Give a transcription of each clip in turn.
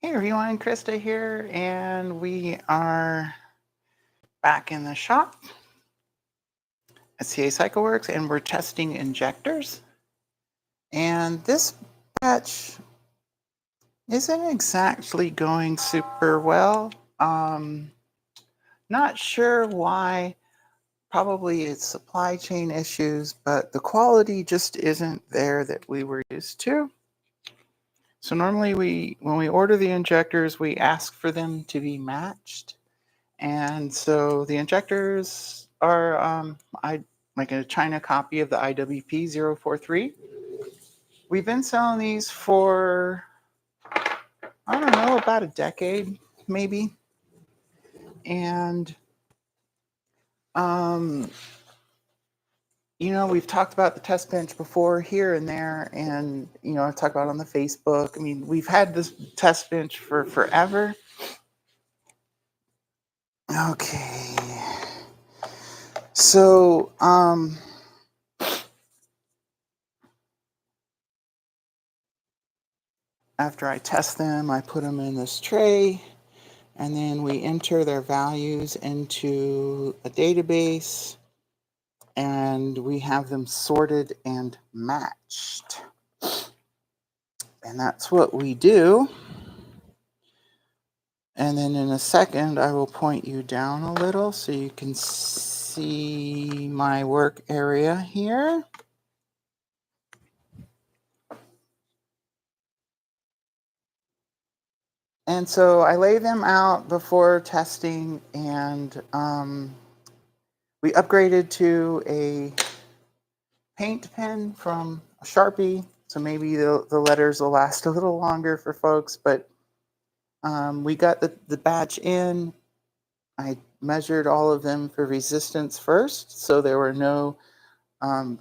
Hey everyone, Krista here, and we are back in the shop at CA CycleWorks, and we're testing injectors. And this batch isn't exactly going super well. Not sure why. Probably it's supply chain issues, but the quality just isn't there that we were used to. So normally when we order the injectors, we ask for them to be matched. And so the injectors are like a China copy of the IWP 043. We've been selling these for, I don't know, about a decade, maybe. And, we've talked about the test bench before here and there. And, I've talked about it on the Facebook. I mean, we've had this test bench for forever. Okay. So, after I test them, I put them in this tray, and then we enter their values into a database, and we have them sorted and matched. And that's what we do. And then in a second, I will point you down a little so you can see my work area here. And so I lay them out before testing, and we upgraded to a paint pen from a Sharpie, so maybe the letters will last a little longer for folks, but we got the batch in. I measured all of them for resistance first, so there were no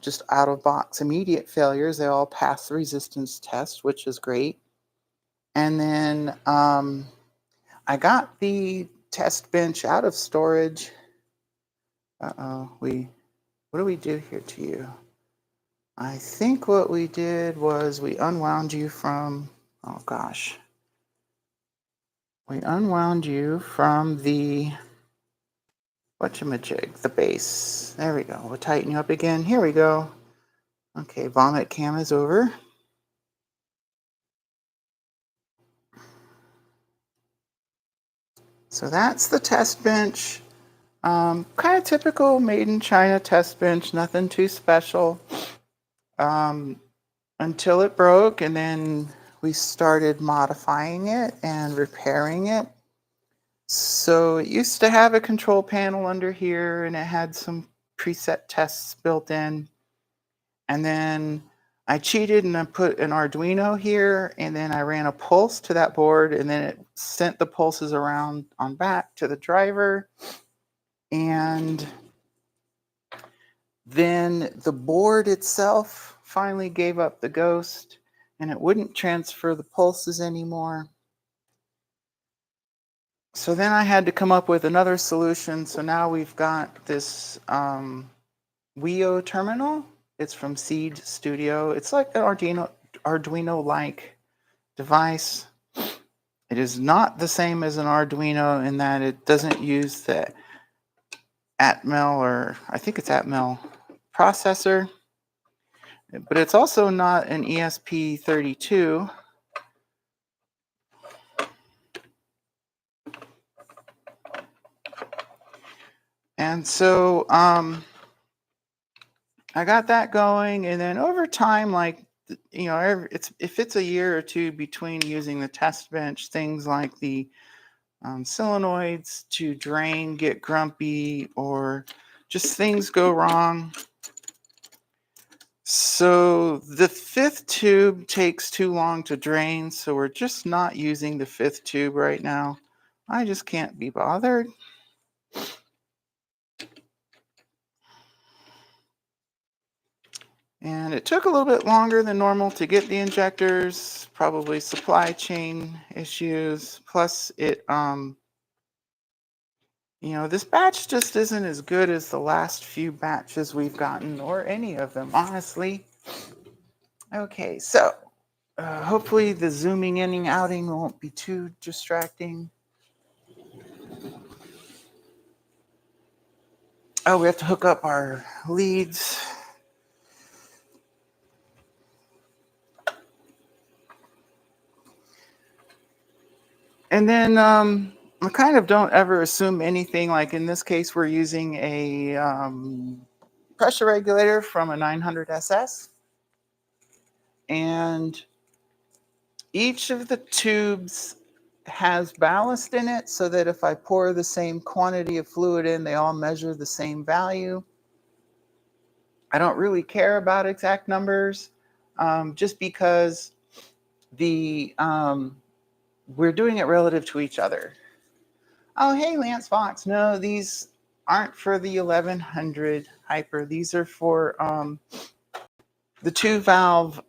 just out-of-box immediate failures. They all passed the resistance test, which is great. And then I got the test bench out of storage. What do we do here to you? I think what we did was we unwound you from, oh gosh. We unwound you from the, whatchamajig, the base. There we go. We'll tighten you up again. Here we go. Okay, vomit cam is over. So that's the test bench. Kind of typical made in China test bench, nothing too special. Until it broke, and then we started modifying it and repairing it. So it used to have a control panel under here, and it had some preset tests built in. And then I cheated and I put an Arduino here, and then I ran a pulse to that board, and then it sent the pulses around on back to the driver. And then the board itself finally gave up the ghost, and it wouldn't transfer the pulses anymore. So then I had to come up with another solution. So now we've got this Wio terminal. It's from Seed Studio. It's like an Arduino-like device. It is not the same as an Arduino in that it doesn't use the Atmel, or I think it's Atmel processor, but it's also not an ESP32. And so I got that going, and then over time, like, if it's a year or two between using the test bench, things like the solenoids to drain get grumpy, or just things go wrong. So the fifth tube takes too long to drain, so we're just not using the fifth tube right now. I just can't be bothered. And it took a little bit longer than normal to get the injectors, probably supply chain issues. Plus it, this batch just isn't as good as the last few batches we've gotten, or any of them, honestly. Okay, so Hopefully the zooming in and outing won't be too distracting. Oh, we have to hook up our leads. And then I kind of don't ever assume anything. Like in this case, we're using a pressure regulator from a 900 SS. And each of the tubes has ballast in it so that if I pour the same quantity of fluid in, they all measure the same value. I don't really care about exact numbers, just because we're doing it relative to each other. Oh, hey, Lance Fox. No, these aren't for the 1100 Hyper. These are for the 2-valve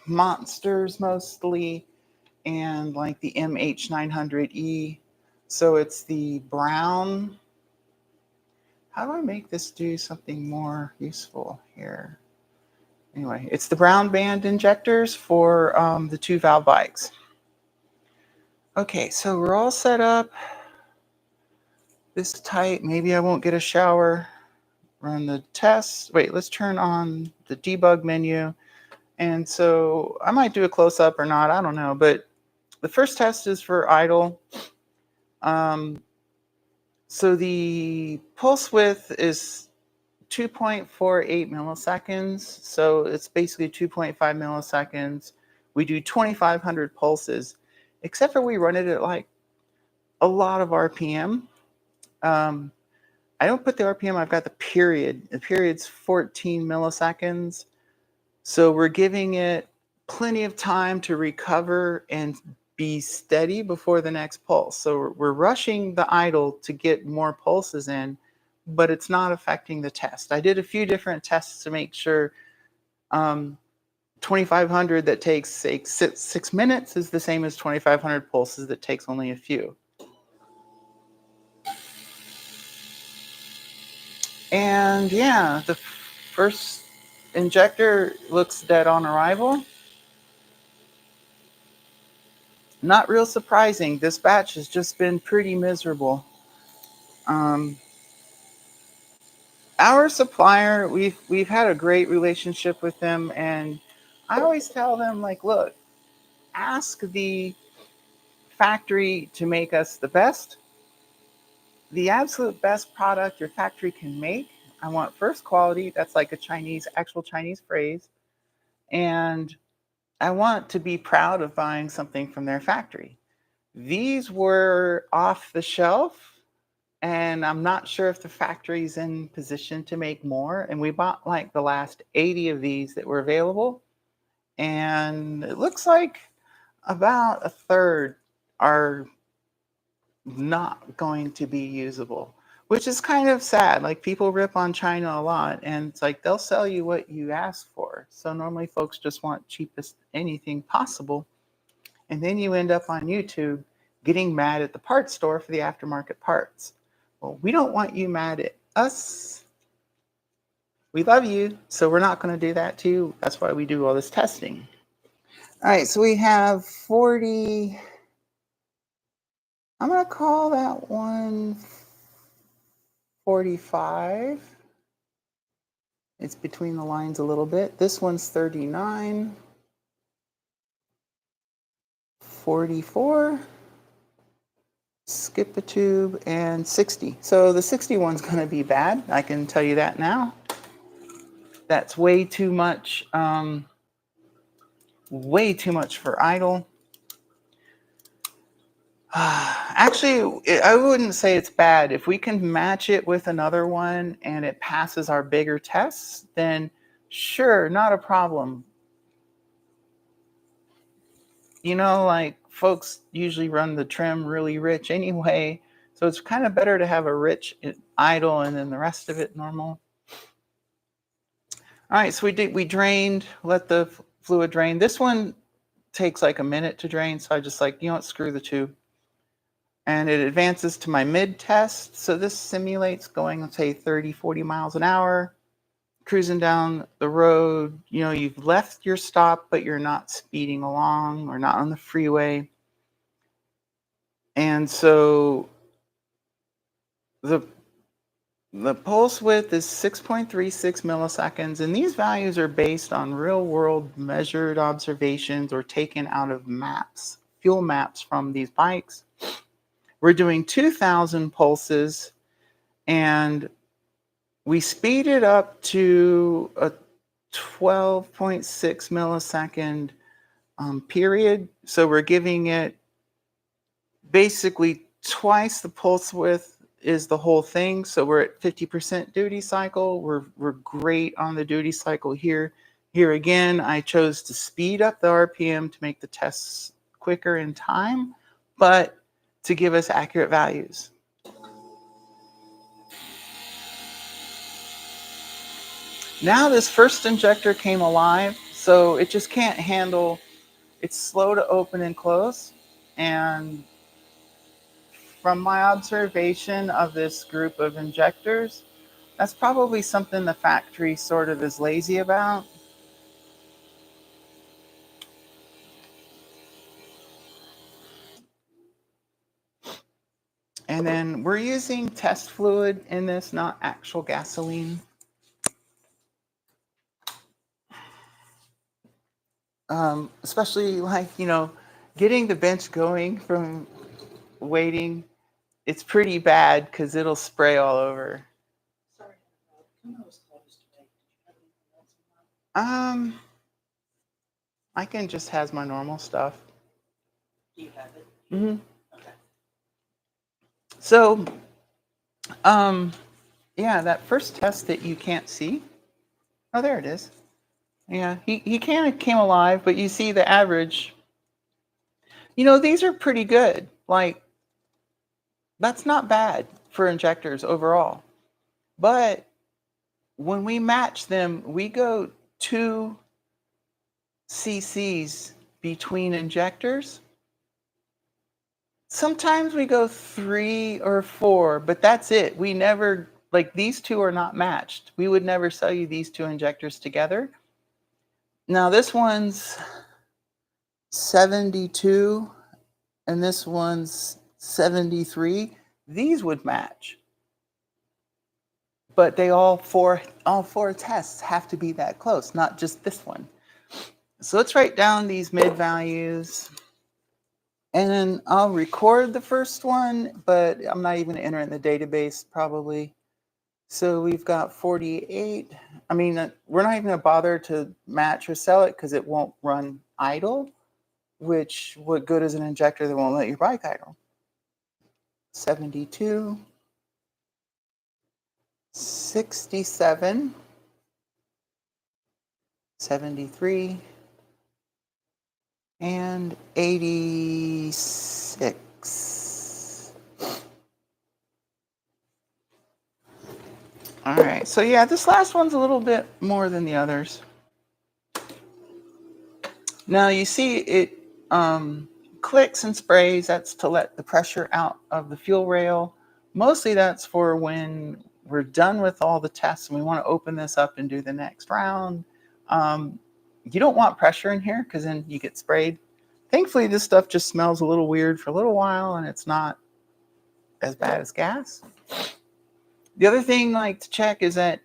monsters mostly, and like the MH900E. So it's the brown. How do I make this do something more useful here? Anyway, it's the brown band injectors for the 2-valve bikes. Okay, so we're all set up. This tight. Maybe I won't get a shower. Run the tests. Wait, let's turn on the debug menu. And so I might do a close-up or not. I don't know. But the first test is for idle. So the pulse width is 2.48 milliseconds. So it's basically 2.5 milliseconds. We do 2,500 pulses, except for we run it at like a lot of RPM. I don't put the RPM, I've got the period. The period's 14 milliseconds. So we're giving it plenty of time to recover and be steady before the next pulse. So we're rushing the idle to get more pulses in, but it's not affecting the test. I did a few different tests to make sure 2,500 that takes, say, 6 minutes is the same as 2,500 pulses that takes only a few. And yeah, the first injector looks dead on arrival. Not real surprising. This batch has just been pretty miserable. Our supplier, we've had a great relationship with them, and I always tell them, like, look, ask the factory to make us the the absolute best product your factory can make. I want first quality. That's like a actual Chinese phrase. And I want to be proud of buying something from their factory. These were off the shelf, and I'm not sure if the factory's in position to make more. And we bought like the last 80 of these that were available. And it looks like about a third are not going to be usable, which is kind of sad. Like, people rip on China a lot, and it's like they'll sell you what you ask for. So normally folks just want cheapest anything possible. And then you end up on YouTube getting mad at the parts store for the aftermarket parts. Well, we don't want you mad at us. We love you, so we're not going to do that to you. That's why we do all this testing. All right, so we have 40. I'm going to call that one 45. It's between the lines a little bit. This one's 39. 44. Skip a tube, and 60. So the 60 one's going to be bad. I can tell you that now. That's way too much. Way too much for idle. Actually, I wouldn't say it's bad. If we can match it with another one and it passes our bigger tests, then sure, not a problem. You know, like, folks usually run the trim really rich anyway, so it's kind of better to have a rich idle and then the rest of it normal. All right, so we drained, let the fluid drain. This one takes like a minute to drain, so I just like, you know what, screw the tube. And it advances to my mid test. So this simulates going, let's say, 30, 40 miles an hour. cruising down the road, you know, you've left your stop, but you're not speeding along or not on the freeway. And so the pulse width is 6.36 milliseconds, and these values are based on real-world measured observations or taken out of maps, fuel maps from these bikes. We're doing 2,000 pulses, and we speed it up to a 12.6 millisecond period. So we're giving it basically twice the pulse width is the whole thing. So we're at 50% duty cycle. We're great on the duty cycle here. Here again, I chose to speed up the RPM to make the tests quicker in time, but to give us accurate values. Now this first injector came alive, so it just can't handle, it's slow to open and close. And from my observation of this group of injectors, that's probably something the factory sort of is lazy about. And then we're using test fluid in this, not actual gasoline. Especially like, you know, getting the bench going from waiting, it's pretty bad because it'll spray all over. I can just has my normal stuff. Do you have it? Mm-hmm. Okay. So, yeah, that first test that you can't see. Oh, there it is. Yeah, he kind of came alive, but you see the average. You know, these are pretty good. Like, that's not bad for injectors overall. But when we match them, we go 2 cc's between injectors. Sometimes we go 3 or 4, but that's it. We never, like, these two are not matched. We would never sell you these 2 injectors together. Now this one's 72 and this one's 73. These would match. But they all four tests have to be that close, not just this one. So let's write down these mid values. And then I'll record the first one, but I'm not even going to enter it in the database probably. So we've got 48. I mean, we're not even going to bother to match or sell it because it won't run idle, which what good is an injector that won't let your bike idle? 72, 67, 73, and 86. All right, so yeah, this last one's a little bit more than the others. Now you see it clicks and sprays. That's to let the pressure out of the fuel rail. Mostly that's for when we're done with all the tests and we want to open this up and do the next round. You don't want pressure in here because then you get sprayed. Thankfully, this stuff just smells a little weird for a little while and it's not as bad as gas. The other thing I like to check is that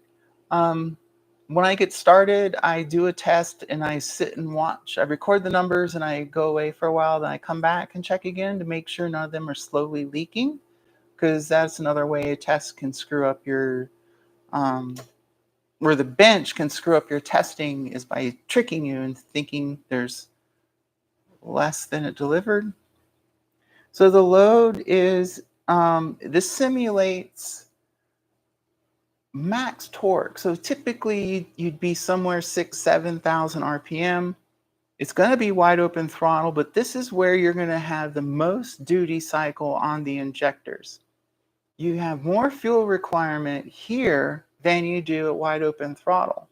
when I get started, I do a test and I sit and watch. I record the numbers and I go away for a while. Then I come back and check again to make sure none of them are slowly leaking, because that's another way a test can screw up your, where the bench can screw up your testing is by tricking you and thinking there's less than it delivered. So the load is, this simulates max torque. So typically you'd be somewhere 6,000-7,000 RPM. It's going to be wide open throttle, but this is where you're going to have the most duty cycle on the injectors. You have more fuel requirement here than you do at wide open throttle.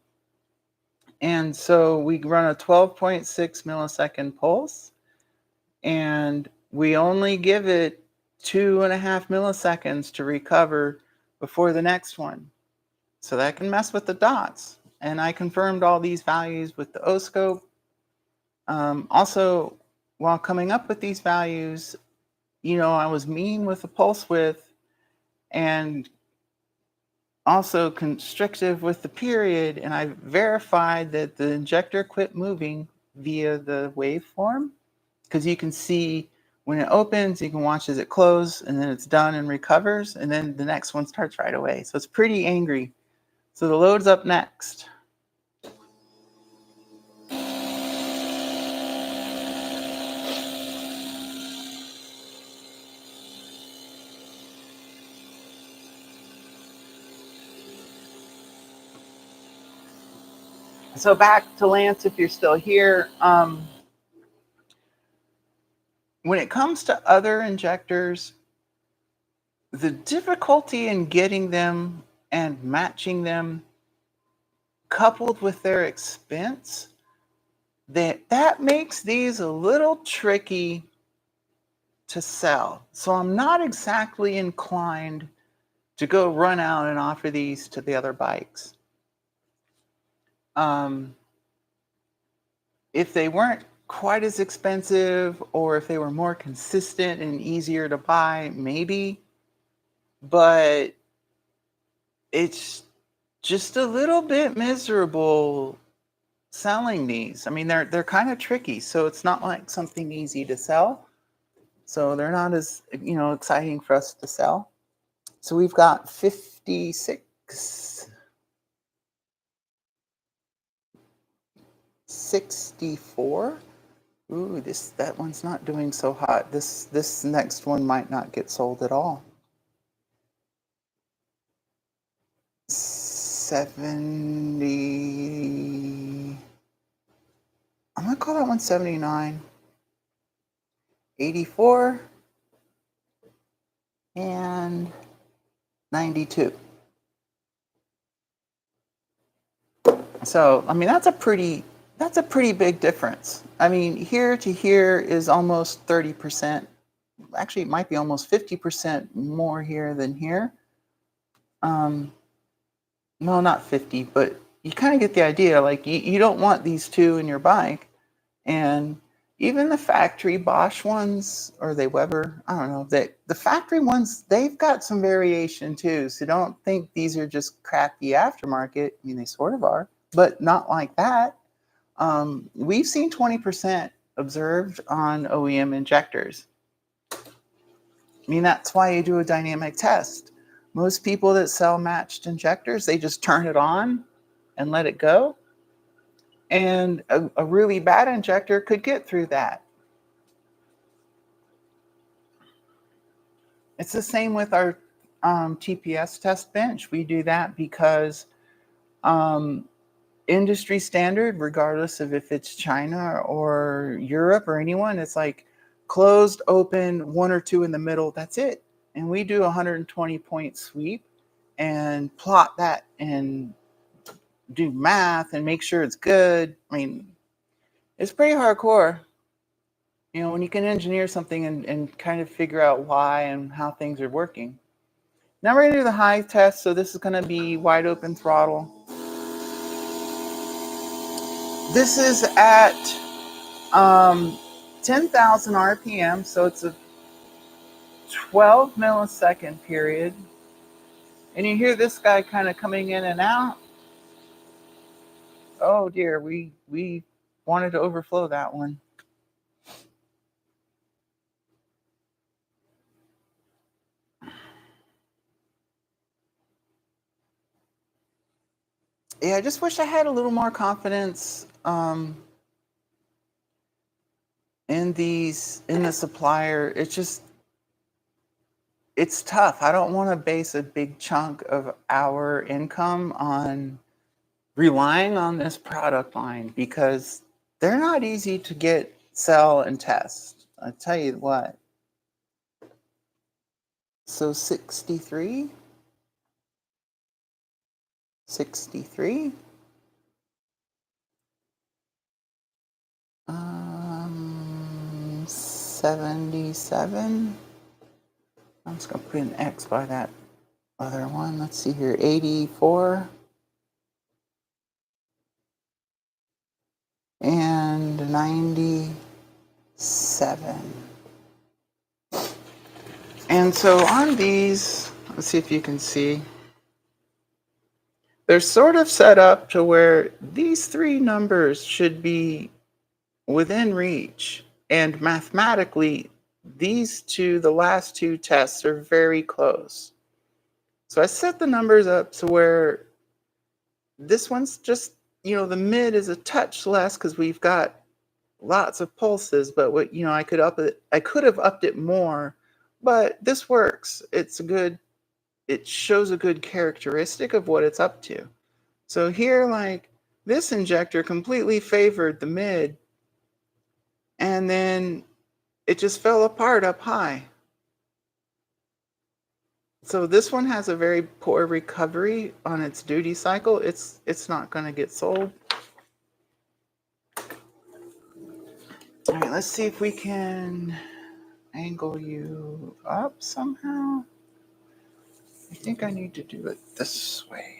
And so we run a 12.6 millisecond pulse, and we only give it 2.5 milliseconds to recover before the next one. So that can mess with the dots. and I confirmed all these values with the O-scope. Also, while coming up with these values, I was mean with the pulse width and also constrictive with the period, and I verified that the injector quit moving via the waveform, because you can see when it opens, you can watch as it closes, and then it's done and recovers, and then the next one starts right away. So it's pretty angry. So the load's up next. So back to Lance, if you're still here. When it comes to other injectors, the difficulty in getting them and matching them, coupled with their expense, that makes these a little tricky to sell. So I'm not exactly inclined to go run out and offer these to the other bikes. If they weren't quite as expensive, or if they were more consistent and easier to buy, maybe. But it's just a little bit miserable selling these. I mean, they're kind of tricky, so it's not like something easy to sell. So they're not as exciting for us to sell. So we've got 56, 64. Ooh, that one's not doing so hot. This next one might not get sold at all. 70. I'm gonna call that one 79. 84 and 92. So I mean that's a pretty big difference. I mean, here to here is almost 30%. Actually, it might be almost 50% more here than here. No, not 50, but you kind of get the idea. Like you don't want these two in your bike, and even the factory Bosch ones, or they Weber, I don't know. The factory ones, they've got some variation too. So don't think these are just crappy aftermarket. I mean, they sort of are, but not like that. We've seen 20% observed on OEM injectors. I mean, that's why you do a dynamic test. Most people that sell matched injectors, they just turn it on and let it go. And a really bad injector could get through that. It's the same with our TPS test bench. We do that because industry standard, regardless of if it's China or Europe or anyone, it's like closed, open, one or two in the middle, that's it. And we do a 120-point sweep and plot that and do math and make sure it's good. I mean, it's pretty hardcore. When you can engineer something and kind of figure out why and how things are working. Now we're going to do the high test. So this is going to be wide open throttle. This is at 10,000 RPM. So it's a 12 millisecond period. And you hear this guy kind of coming in and out. Oh dear, we wanted to overflow that one. Yeah, I just wish I had a little more confidence in the supplier. It's tough. I don't want to base a big chunk of our income on relying on this product line, because they're not easy to get, sell, and test. I tell you what. So 63. 63. 77. I'm just going to put an X by that other one. Let's see here. 84. 97. And so on these, let's see if you can see, they're sort of set up to where these three numbers should be within reach. And mathematically, these two, the last two tests, are very close. So I set the numbers up to where this one's just, the mid is a touch less because we've got lots of pulses, but what, I could have upped it more, but this works. It shows a good characteristic of what it's up to. So here, like, this injector completely favored the mid, and then it just fell apart up high. So this one has a very poor recovery on its duty cycle. It's not going to get sold. All right, let's see if we can angle you up somehow. I think I need to do it this way.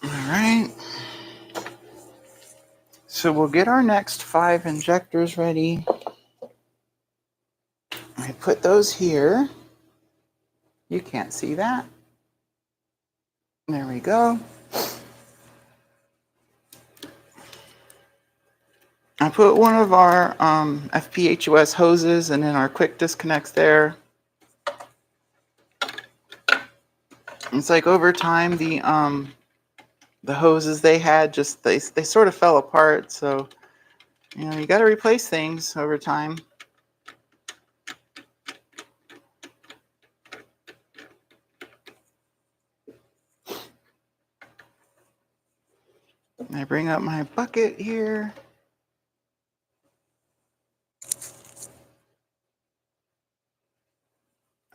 All right. So we'll get our next 5 injectors ready. I put those here. You can't see that. There we go. I put one of our FPHOS hoses and then our quick disconnects there. It's like over time the hoses they had just they sort of fell apart, so you got to replace things over time. I bring up my bucket here.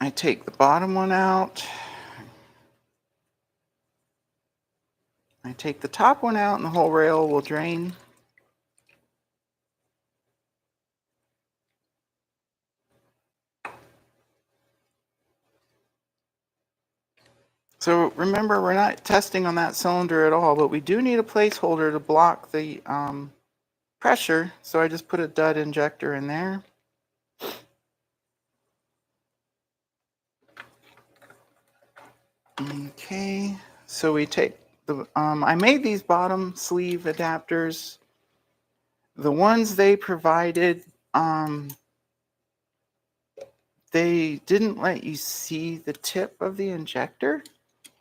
I take the bottom one out. I take the top one out and the whole rail will drain. So remember, we're not testing on that cylinder at all, but we do need a placeholder to block the pressure. So I just put a dud injector in there. Okay, so we take the, I made these bottom sleeve adapters. The ones they provided, they didn't let you see the tip of the injector.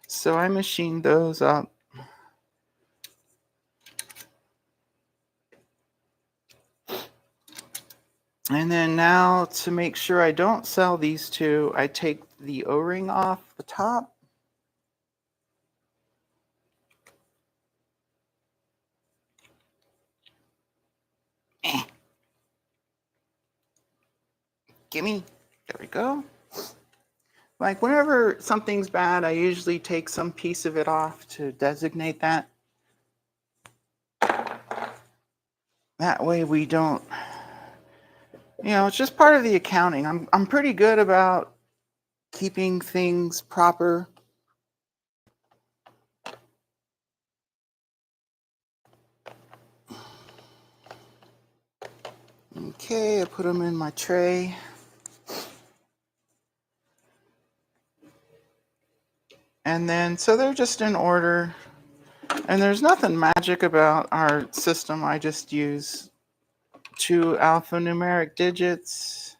So I machined those up. And then now, to make sure I don't sell these two, I take the O-ring off the top. Gimme. There we go. Like whenever something's bad, I usually take some piece of it off to designate that. That way we don't, it's just part of the accounting. I'm pretty good about keeping things proper. Okay, I put them in my tray. And then, so they're just in order. And there's nothing magic about our system. I just use 2 alphanumeric digits,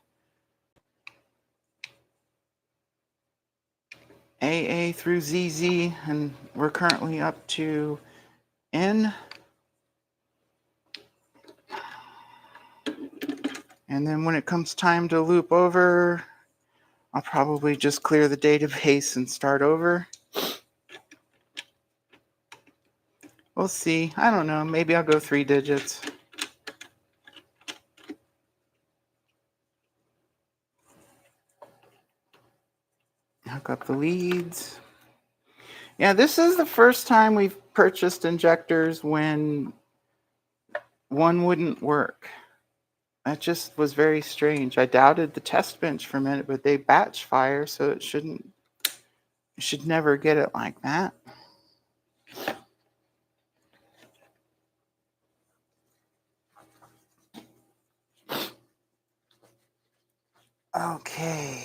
AA through ZZ, and we're currently up to N. And then when it comes time to loop over, I'll probably just clear the database and start over. We'll see. I don't know. Maybe I'll go 3 digits. Hook up the leads. Yeah, this is the first time we've purchased injectors when one wouldn't work. That just was very strange. I doubted the test bench for a minute, but they batch fire, so it should never get it like that. Okay.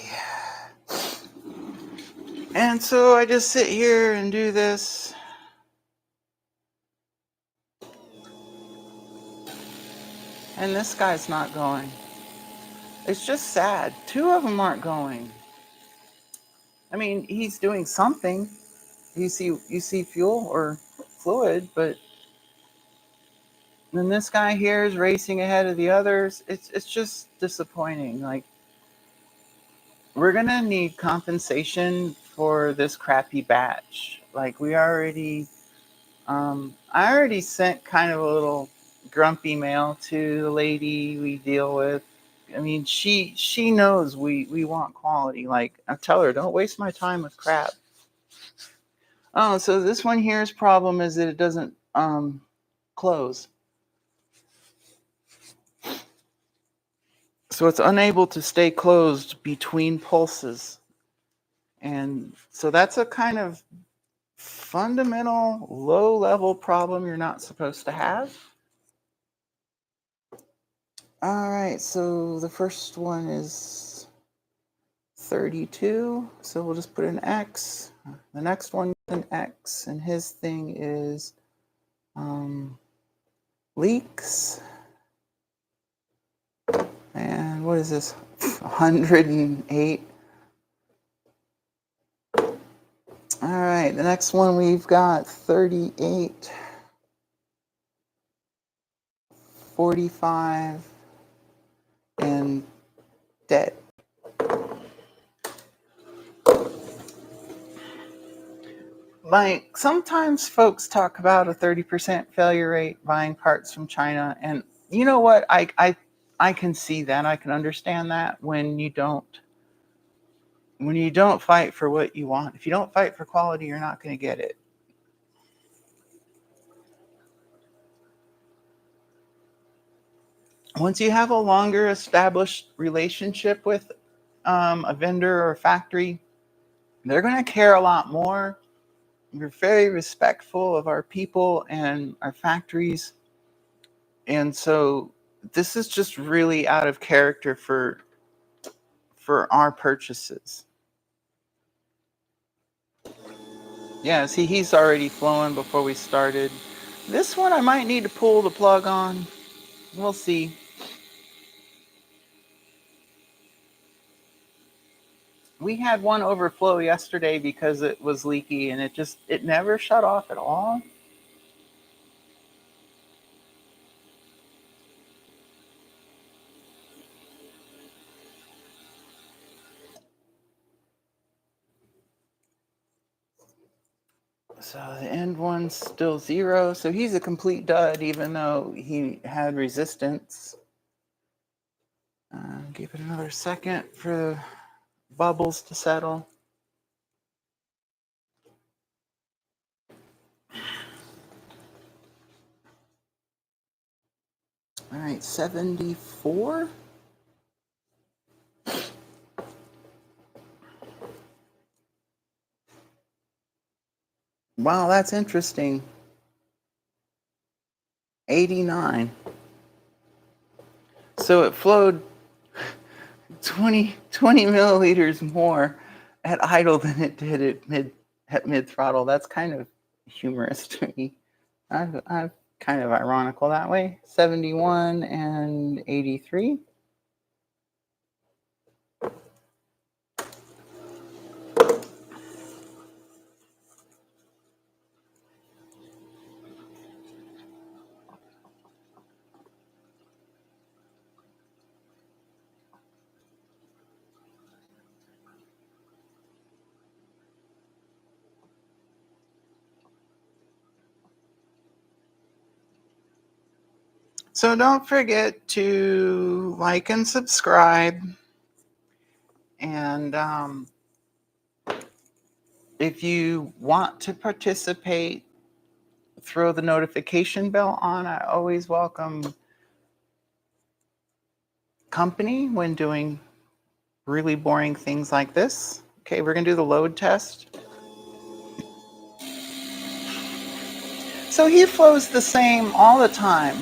And so I just sit here and do this. And this guy's not going. It's just sad. Two of them aren't going. I mean, he's doing something. You see fuel or fluid, but then this guy here is racing ahead of the others. It's just disappointing. Like, we're gonna need compensation for this crappy batch. Like, I already sent kind of a little grumpy mail to the lady we deal with. I mean, she knows we want quality. Like, I tell her, don't waste my time with crap. Oh, so this one here's problem is that it doesn't close. So it's unable to stay closed between pulses. And so that's a kind of fundamental low-level problem you're not supposed to have. All right, so the first one is 32, so we'll just put an X. The next one is an X, and his thing is leaks. And what is this? 108. All right, the next one we've got 38, 45, and dead. Like, sometimes folks talk about a 30% failure rate buying parts from China, and you know what? I can see that. I can understand that when you don't fight for what you want. If you don't fight for quality, you're not going to get it. Once you have a longer established relationship with a vendor or a factory, they're going to care a lot more. We're very respectful of our people and our factories. And so this is just really out of character for our purchases. Yeah, see, he's already flowing before we started. This one I might need to pull the plug on. We'll see. We had one overflow yesterday because it was leaky and it never shut off at all. So the end one's still 0. So he's a complete dud, even though he had resistance. Give it another second for the bubbles to settle. All right, 74. Wow, that's interesting. 89. So it flowed 20 milliliters more at idle than it did at mid throttle. That's kind of humorous to me. I've kind of ironical that way. 71 and 83. So don't forget to like and subscribe. And if you want to participate, throw the notification bell on. I always welcome company when doing really boring things like this. Okay, we're gonna do the load test. So he flows the same all the time.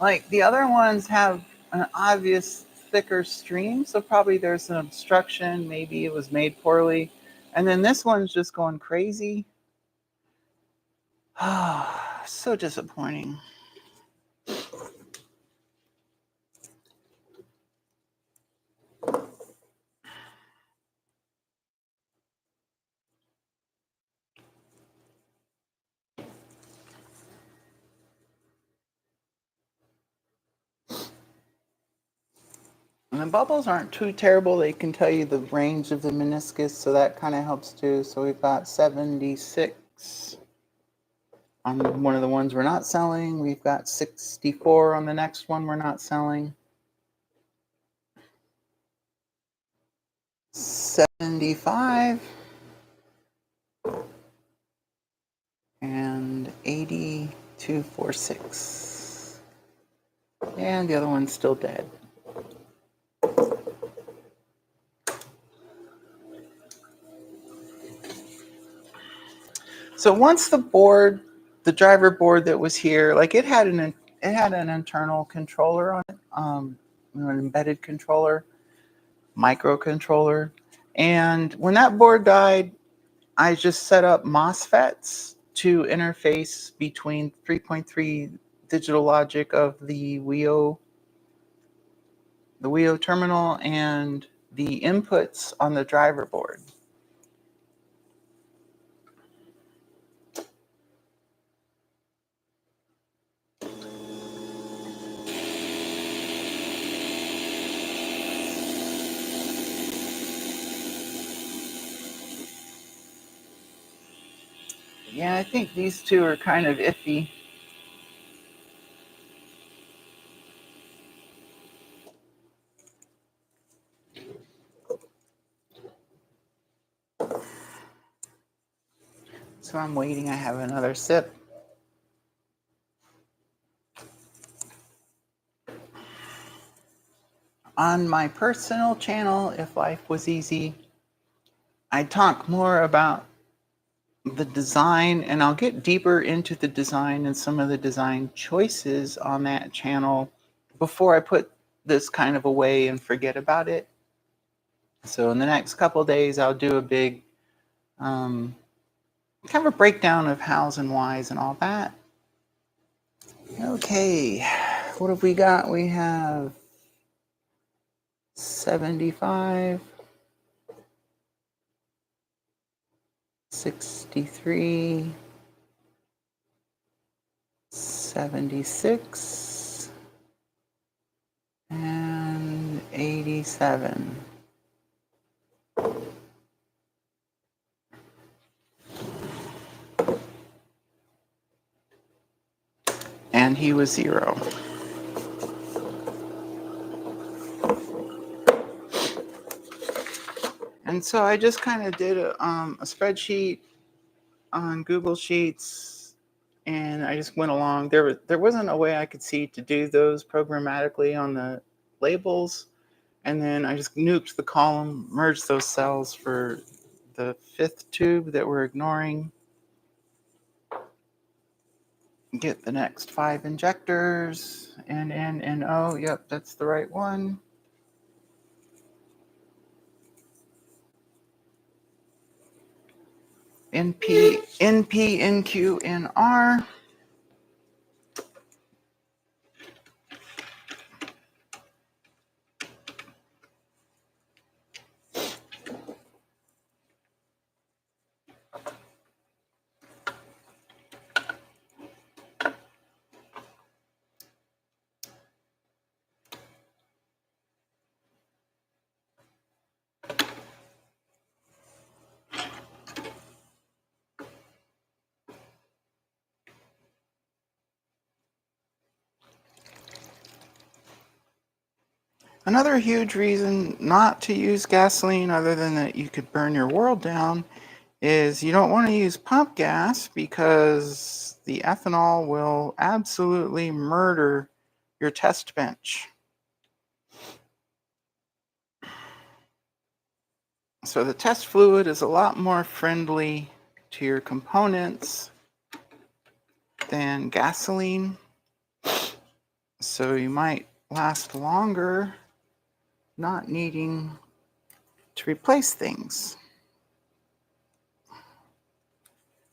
Like the other ones have an obvious thicker stream, so probably there's an obstruction, maybe it was made poorly. And then this one's just going crazy. Ah, so disappointing. And the bubbles aren't too terrible. They can tell you the range of the meniscus, so that kind of helps too. So we've got 76 on one of the ones we're not selling. We've got 64 on the next one we're not selling. 75 and 8246. And the other one's still dead. So once the board, the driver board that was here, like it had an internal controller on it, an embedded controller, microcontroller. And when that board died, I just set up MOSFETs to interface between 3.3 digital logic of the WIO terminal and the inputs on the driver board. Yeah, I think these two are kind of iffy. So I'm waiting. I have another sip. On my personal channel, If Life Was Easy, I talk more about the design, and I'll get deeper into the design and some of the design choices on that channel before I put this kind of away and forget about it. So in the next couple of days, I'll do a big kind of a breakdown of hows and whys and all that. Okay, what have we got? We have 75, 63, 76, and 87. And he was 0. And so I just kind of did a spreadsheet on Google Sheets, and I just went along. There wasn't a way I could see to do those programmatically on the labels. And then I just nuked the column, merged those cells for the 5th tube that we're ignoring. Get the next 5 injectors, and oh, yep, that's the right one. NP, NQ, NR. Another huge reason not to use gasoline, other than that you could burn your world down, is you don't want to use pump gas because the ethanol will absolutely murder your test bench. So the test fluid is a lot more friendly to your components than gasoline. So you might last longer not needing to replace things.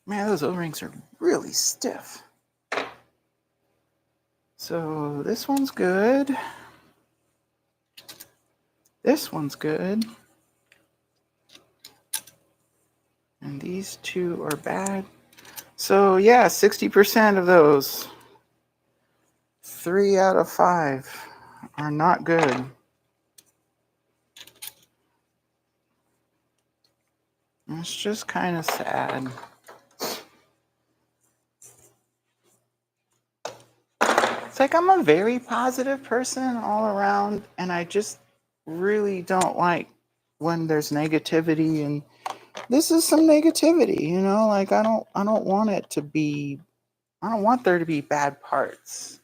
Man, those O-rings are really stiff. So this one's good. This one's good. And these two are bad. So yeah, 60% of those. 3 out of 5 are not good. It's just kind of sad. It's like I'm a very positive person all around, and I just really don't like when there's negativity, and this is some negativity, you know, like I don't want it to be, I don't want there to be bad parts.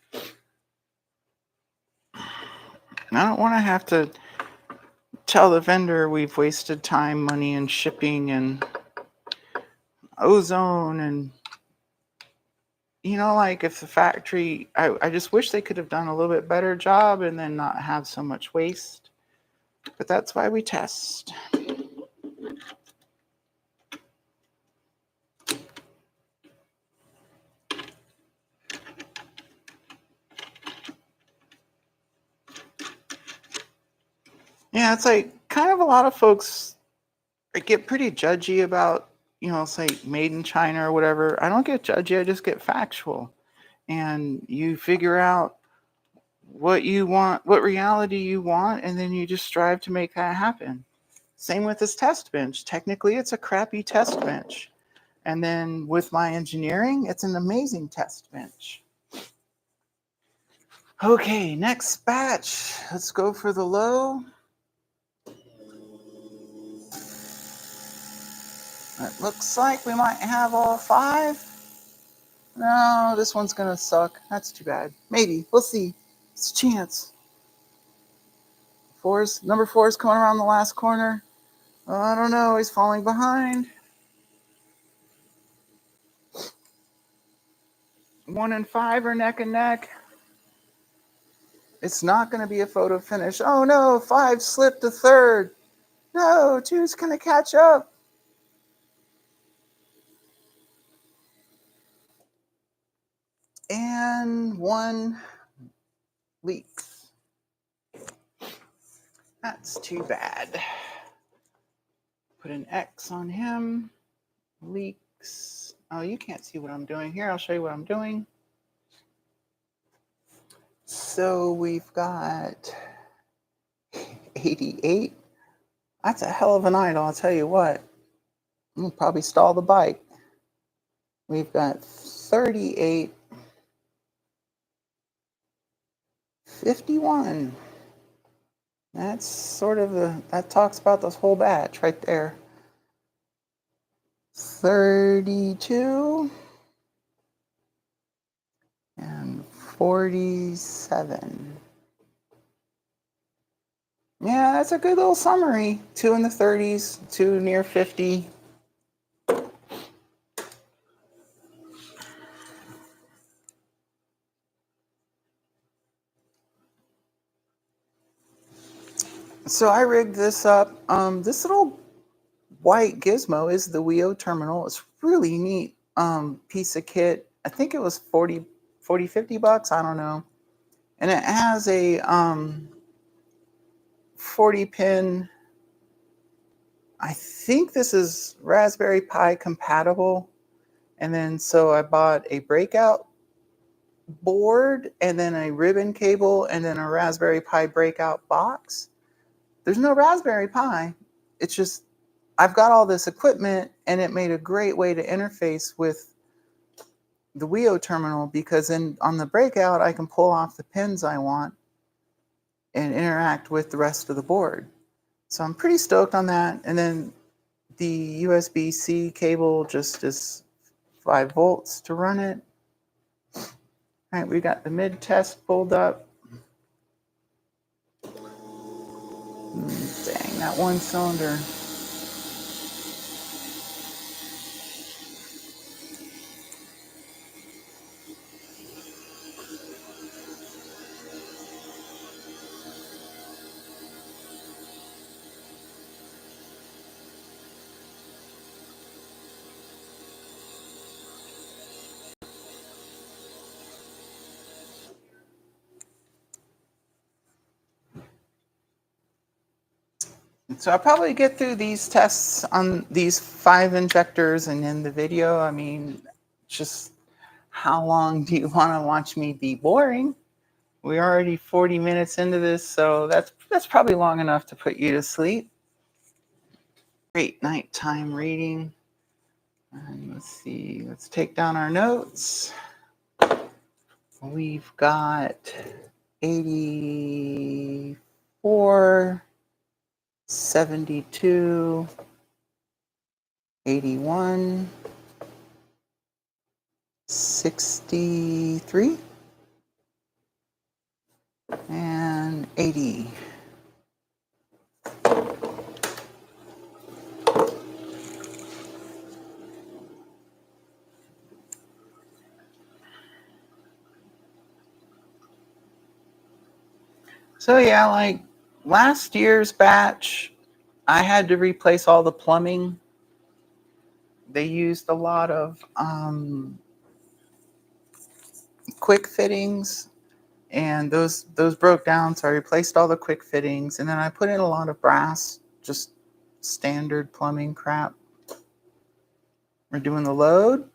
And I don't want to have to tell the vendor we've wasted time, money, and shipping and ozone, and you know, like if the factory, I just wish they could have done a little bit better job and then not have so much waste. But that's why we test. Yeah, it's like kind of a lot of folks get pretty judgy about, you know, say made in China or whatever. I don't get judgy, I just get factual. And you figure out what you want, what reality you want, and then you just strive to make that happen. Same with this test bench. Technically, it's a crappy test bench. And then with my engineering, it's an amazing test bench. Okay, next batch. Let's go for the low. It looks like we might have all 5. No, this one's gonna suck. That's too bad. Maybe. We'll see. It's a chance. Number 4 is coming around the last corner. Oh, I don't know. He's falling behind. 1 and 5 are neck and neck. It's not going to be a photo finish. Oh no, 5 slipped to 3rd. No, 2's going to catch up. And 1 leaks. That's too bad. Put an X on him. Leaks. Oh, you can't see what I'm doing here. I'll show you what I'm doing. So we've got 88. That's a hell of an idle, I'll tell you what. We'll probably stall the bike. We've got 38. 51. That's sort of that talks about this whole batch right there. 32 and 47. Yeah, that's a good little summary. 2 in the 30s, 2 near 50. So I rigged this up. This little white gizmo is the WIO terminal. It's really neat piece of kit. I think it was 40, 50 bucks. I don't know. And it has a 40 pin. I think this is Raspberry Pi compatible. And then so I bought a breakout board and then a ribbon cable and then a Raspberry Pi breakout box. There's no Raspberry Pi. It's just I've got all this equipment, and it made a great way to interface with the WIO terminal, because on the breakout, I can pull off the pins I want and interact with the rest of the board. So I'm pretty stoked on that. And then The USB-C cable just is 5 volts to run it. All right, we got the mid test pulled up. Dang, that one cylinder. So I'll probably get through these tests on these 5 injectors and in the video. I mean, just how long do you want to watch me be boring? We're already 40 minutes into this, so that's probably long enough to put you to sleep. Great nighttime reading. And let's see, let's take down our notes. We've got 84, 72, 81, 63, and 80. So yeah, like last year's batch, I had to replace all the plumbing. They used a lot of quick fittings, and those broke down, so I replaced all the quick fittings, and then I put in a lot of brass, just standard plumbing crap. We're doing the load.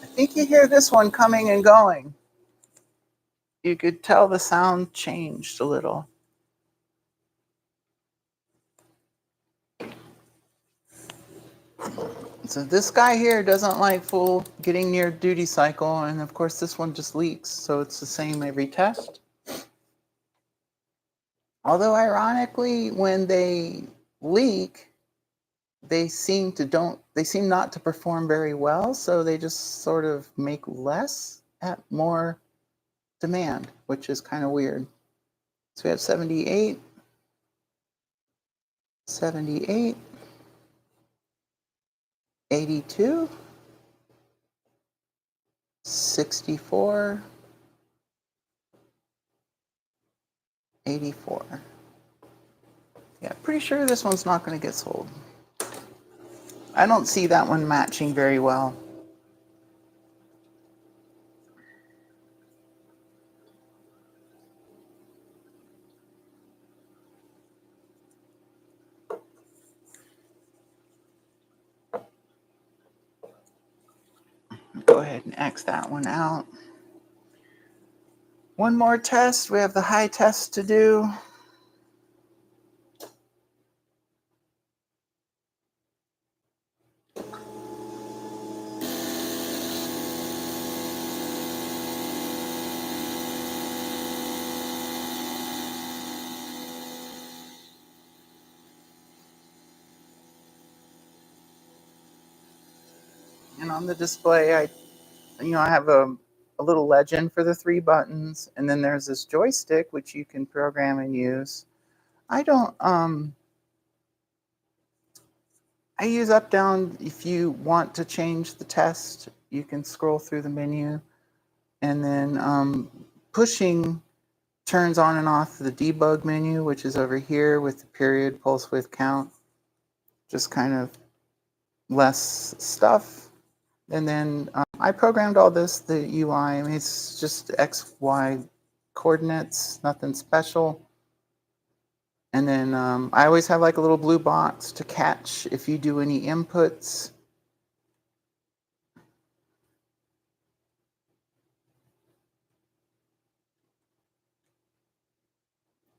I think you hear this one coming and going. You could tell the sound changed a little. So this guy here doesn't like full getting near duty cycle, and of course this one just leaks, so it's the same every test. Although ironically, when they leak, they seem not to perform very well, so they just sort of make less at more demand, which is kind of weird. So we have 78, 78, 82, 64, 84. Yeah, pretty sure this one's not going to get sold. I don't see that one matching very well. Go ahead and X that one out. One more test. We have the high test to do. And on the display, I have a little legend for the 3 buttons, and then there's this joystick which you can program and use. I use up down. If you want to change the test, you can scroll through the menu, and then pushing turns on and off the debug menu, which is over here with the period, pulse width, count. Just kind of less stuff. And then I programmed all this, the UI. I mean, it's just X, Y coordinates, nothing special. And then I always have like a little blue box to catch if you do any inputs.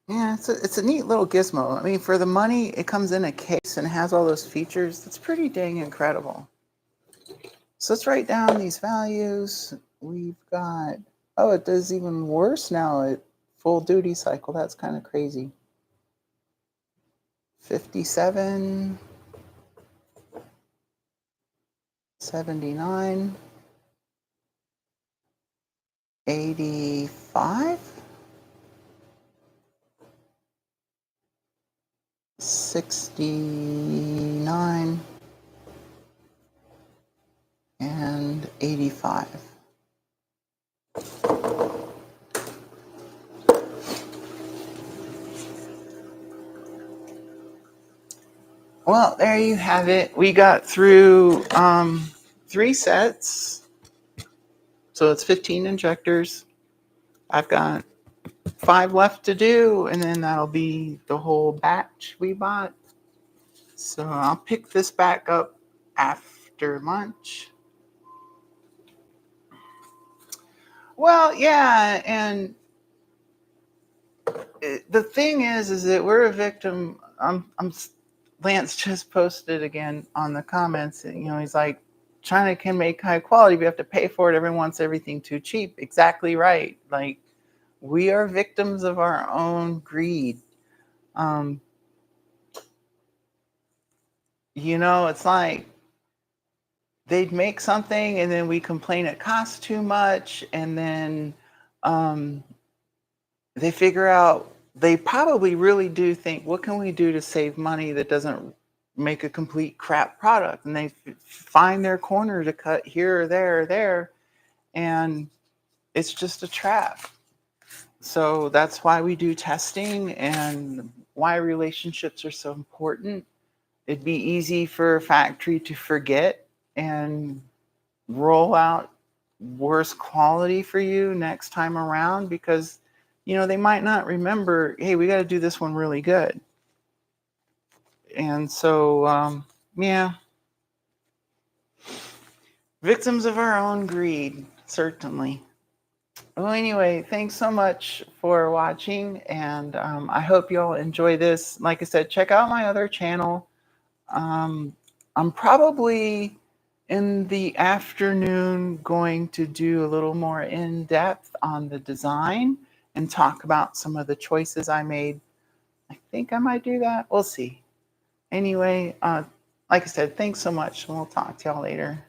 Yeah, it's a neat little gizmo. I mean, for the money, it comes in a case and has all those features. That's pretty dang incredible. So let's write down these values. We've got, oh, it does even worse now at full duty cycle. That's kind of crazy. 57, 79, 85, 69, and 85. Well, there you have it. We got through 3 sets. So it's 15 injectors. I've got 5 left to do, and then that'll be the whole batch we bought. So I'll pick this back up after lunch. Well, yeah, and the thing is that we're a victim. Lance just posted again on the comments. You know, he's like, China can make high quality, but you have to pay for it. Everyone wants everything too cheap. Exactly right. Like, we are victims of our own greed. You know, it's like they'd make something and then we complain it costs too much, and then they figure out, they probably really do think, what can we do to save money that doesn't make a complete crap product? And they find their corner to cut here or there or there, and it's just a trap. So that's why we do testing and why relationships are so important. It'd be easy for a factory to forget and roll out worse quality for you next time around, because you know they might not remember, hey, we got to do this one really good. And so yeah, victims of our own greed, certainly. Well, anyway, thanks so much for watching, and I hope you all enjoy this. Like I said, check out my other channel. I'm probably in the afternoon going to do a little more in depth on the design and talk about some of the choices I made. I think I might do that. We'll see. Anyway, like I said, thanks so much, and we'll talk to y'all later.